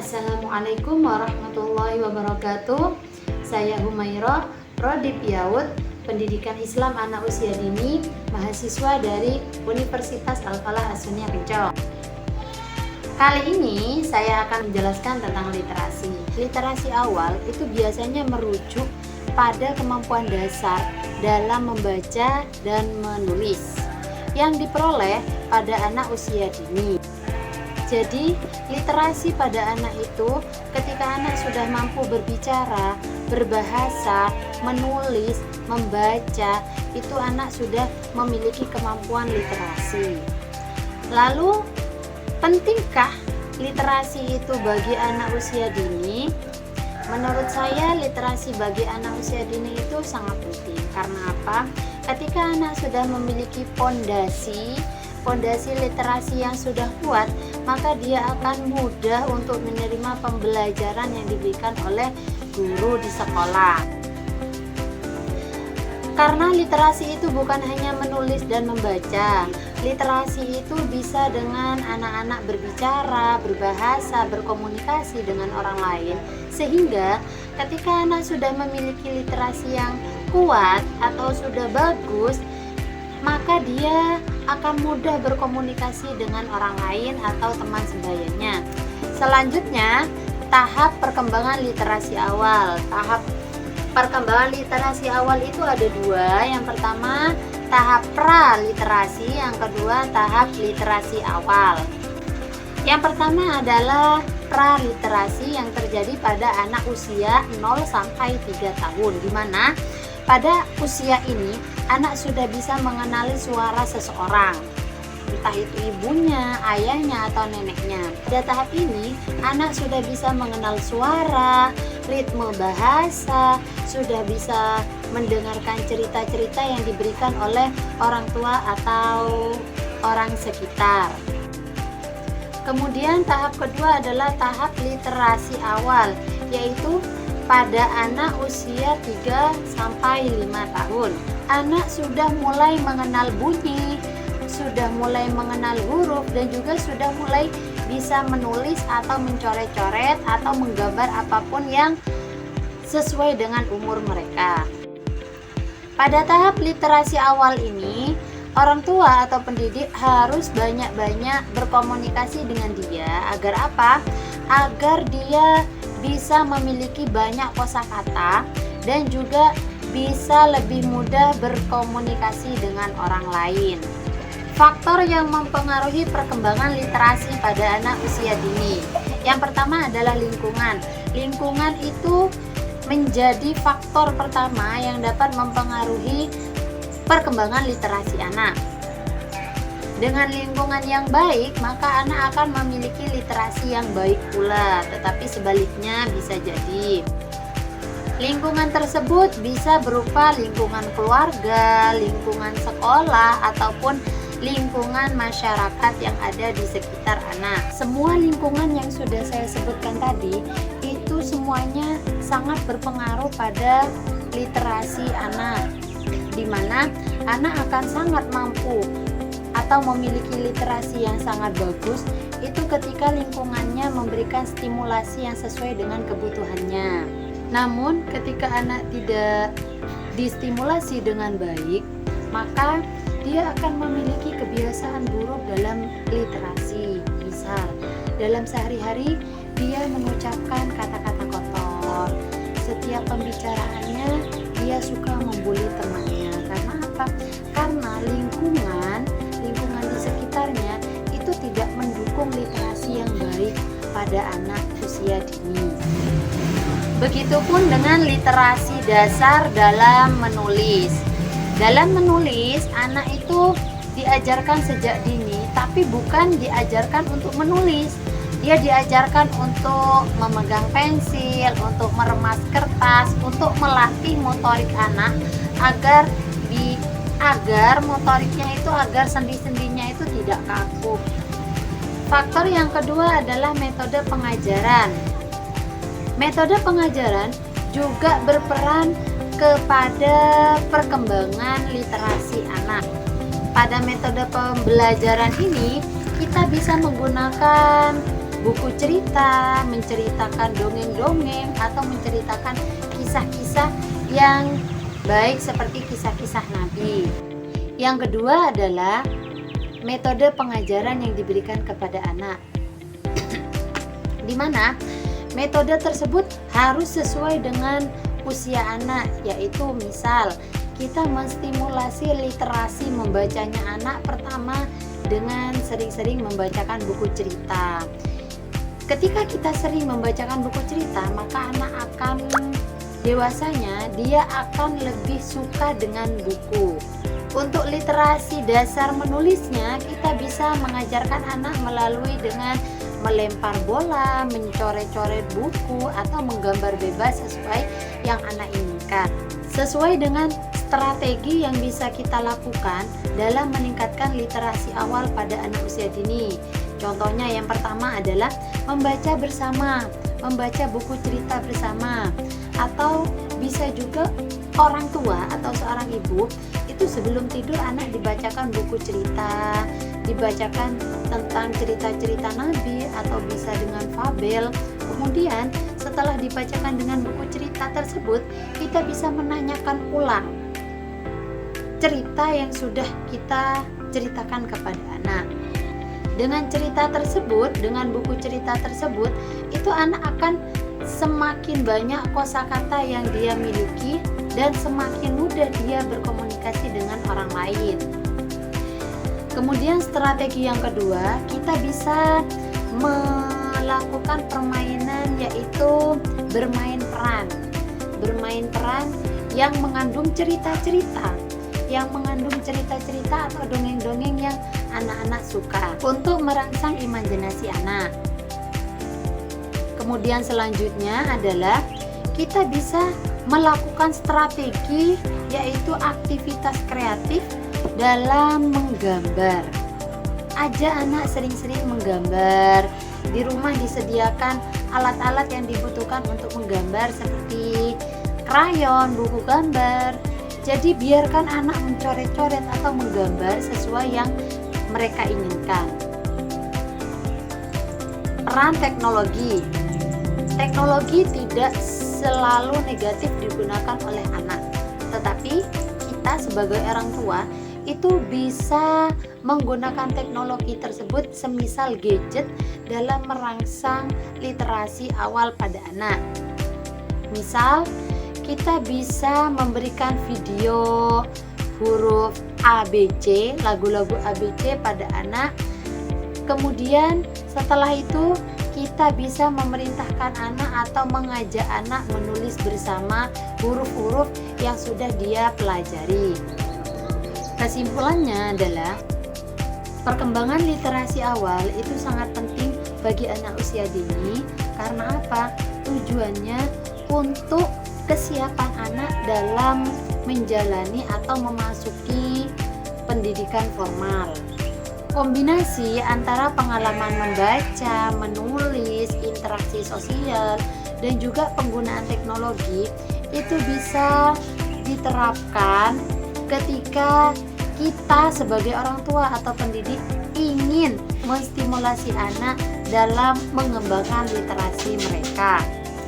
Assalamualaikum warahmatullahi wabarakatuh. Saya Humairah, Prodi PIAUD, Pendidikan Islam Anak Usia Dini, mahasiswa dari Universitas Al-Falah As-Sunniyah Kencok. Kali ini saya akan menjelaskan tentang literasi. Literasi awal itu biasanya merujuk pada kemampuan dasar dalam membaca dan menulis yang diperoleh pada anak usia dini. Jadi, literasi pada anak itu ketika anak sudah mampu berbicara, berbahasa, menulis, membaca, itu anak sudah memiliki kemampuan literasi. Lalu, pentingkah literasi itu bagi anak usia dini? Menurut saya, literasi bagi anak usia dini itu sangat penting. Karena apa? Ketika anak sudah memiliki fondasi literasi yang sudah kuat, maka dia akan mudah untuk menerima pembelajaran yang diberikan oleh guru di sekolah. Karena literasi itu bukan hanya menulis dan membaca. Literasi itu bisa dengan anak-anak berbicara, berbahasa, berkomunikasi dengan orang lain. Sehingga ketika anak sudah memiliki literasi yang kuat atau sudah bagus, maka dia akan mudah berkomunikasi dengan orang lain atau teman sebayanya. Selanjutnya, tahap perkembangan literasi awal. Tahap perkembangan literasi awal itu ada dua. Yang pertama, tahap pra-literasi. Yang kedua, tahap literasi awal. Yang pertama adalah pra-literasi yang terjadi pada anak usia 0 sampai 3 tahun, di mana pada usia ini anak sudah bisa mengenali suara seseorang, entah itu ibunya, ayahnya, atau neneknya. Pada tahap ini anak sudah bisa mengenal suara, ritme bahasa, sudah bisa mendengarkan cerita-cerita yang diberikan oleh orang tua atau orang sekitar. Kemudian tahap kedua adalah tahap literasi awal, yaitu pada anak usia 3 sampai 5 tahun. Anak sudah mulai mengenal bunyi, sudah mulai mengenal huruf, dan juga sudah mulai bisa menulis atau mencoret-coret atau menggambar apapun yang sesuai dengan umur mereka. Pada tahap literasi awal ini, orang tua atau pendidik harus banyak-banyak berkomunikasi dengan dia. Agar apa? Agar dia bisa memiliki banyak kosakata dan juga bisa lebih mudah berkomunikasi dengan orang lain. Faktor yang mempengaruhi perkembangan literasi pada anak usia dini. Yang pertama adalah lingkungan. Lingkungan itu menjadi faktor pertama yang dapat mempengaruhi perkembangan literasi anak. Dengan lingkungan yang baik, maka anak akan memiliki literasi yang baik pula. Tetapi sebaliknya bisa jadi lingkungan tersebut bisa berupa lingkungan keluarga, lingkungan sekolah, ataupun lingkungan masyarakat yang ada di sekitar anak. Semua lingkungan yang sudah saya sebutkan tadi, itu semuanya sangat berpengaruh pada literasi anak, di mana anak akan sangat mampu atau memiliki literasi yang sangat bagus itu ketika lingkungannya memberikan stimulasi yang sesuai dengan kebutuhannya. Namun ketika anak tidak distimulasi dengan baik, maka dia akan memiliki kebiasaan buruk dalam literasi. Misal, dalam sehari-hari dia mengucapkan kata-kata kotor. Setiap pembicaraannya dia suka membuli temannya. Karena apa? Karena lingkungan di sekitarnya itu tidak mendukung literasi yang baik pada anak usia dini. Begitupun dengan literasi dasar dalam menulis. Dalam menulis, anak itu diajarkan sejak dini, tapi bukan diajarkan untuk menulis. Dia diajarkan untuk memegang pensil, untuk meremas kertas, untuk melatih motorik anak agar motoriknya itu, agar sendi-sendinya itu tidak kaku. Faktor yang kedua adalah metode pengajaran. Metode pengajaran juga berperan kepada perkembangan literasi anak. Pada metode pembelajaran ini, kita bisa menggunakan buku cerita, menceritakan dongeng-dongeng, atau menceritakan kisah-kisah yang baik seperti kisah-kisah Nabi. Yang kedua adalah metode pengajaran yang diberikan kepada anak, di mana metode tersebut harus sesuai dengan usia anak, yaitu misal kita menstimulasi literasi membacanya anak pertama dengan sering-sering membacakan buku cerita. Ketika kita sering membacakan buku cerita, maka anak akan dewasanya dia akan lebih suka dengan buku. Untuk literasi dasar menulisnya, kita bisa mengajarkan anak melalui dengan melempar bola, mencoret-coret buku, atau menggambar bebas sesuai yang anak inginkan. Sesuai dengan strategi yang bisa kita lakukan dalam meningkatkan literasi awal pada anak usia dini. Contohnya yang pertama adalah membaca bersama, membaca buku cerita bersama, atau bisa juga orang tua atau seorang ibu itu sebelum tidur anak dibacakan buku cerita, dibacakan tentang cerita-cerita Nabi atau bisa dengan fabel. Kemudian setelah dibacakan dengan buku cerita tersebut, kita bisa menanyakan ulang cerita yang sudah kita ceritakan kepada anak. Dengan cerita tersebut, dengan buku cerita tersebut, itu anak akan semakin banyak kosakata yang dia miliki dan semakin mudah dia berkomunikasi dengan orang lain. Kemudian strategi yang kedua, kita bisa melakukan permainan yaitu bermain peran. Bermain peran yang mengandung cerita-cerita, atau dongeng-dongeng yang anak-anak suka untuk merangsang imajinasi anak. Kemudian selanjutnya adalah kita bisa melakukan strategi yaitu aktivitas kreatif dalam menggambar. Ajak anak sering-sering menggambar. Di rumah disediakan alat-alat yang dibutuhkan untuk menggambar seperti krayon, buku gambar. Jadi biarkan anak mencoret-coret atau menggambar sesuai yang mereka inginkan. Peran teknologi. Teknologi tidak selalu negatif digunakan oleh anak, tetapi kita sebagai orang tua itu bisa menggunakan teknologi tersebut semisal gadget dalam merangsang literasi awal pada anak. Misal kita bisa memberikan video huruf ABC, lagu-lagu ABC pada anak. Kemudian setelah itu kita bisa memerintahkan anak atau mengajak anak menulis bersama huruf-huruf yang sudah dia pelajari. Kesimpulannya adalah perkembangan literasi awal itu sangat penting bagi anak usia dini. Karena apa? Tujuannya untuk kesiapan anak dalam menjalani atau memasuki pendidikan formal. Kombinasi antara pengalaman membaca, menulis, interaksi sosial, dan juga penggunaan teknologi itu bisa diterapkan ketika kita sebagai orang tua atau pendidik ingin menstimulasi anak dalam mengembangkan literasi mereka.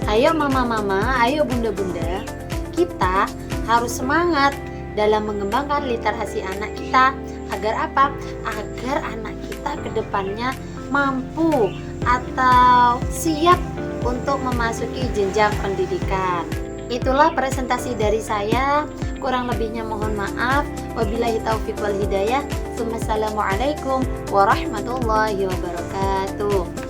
Ayo mama-mama, ayo bunda-bunda, kita harus semangat dalam mengembangkan literasi anak kita. Agar apa? Agar anak kita ke depannya mampu atau siap untuk memasuki jenjang pendidikan. Itulah presentasi dari saya. Kurang lebihnya mohon maaf. Wabillahi taufiq wal hidayah. Wassalamualaikum warahmatullahi wabarakatuh.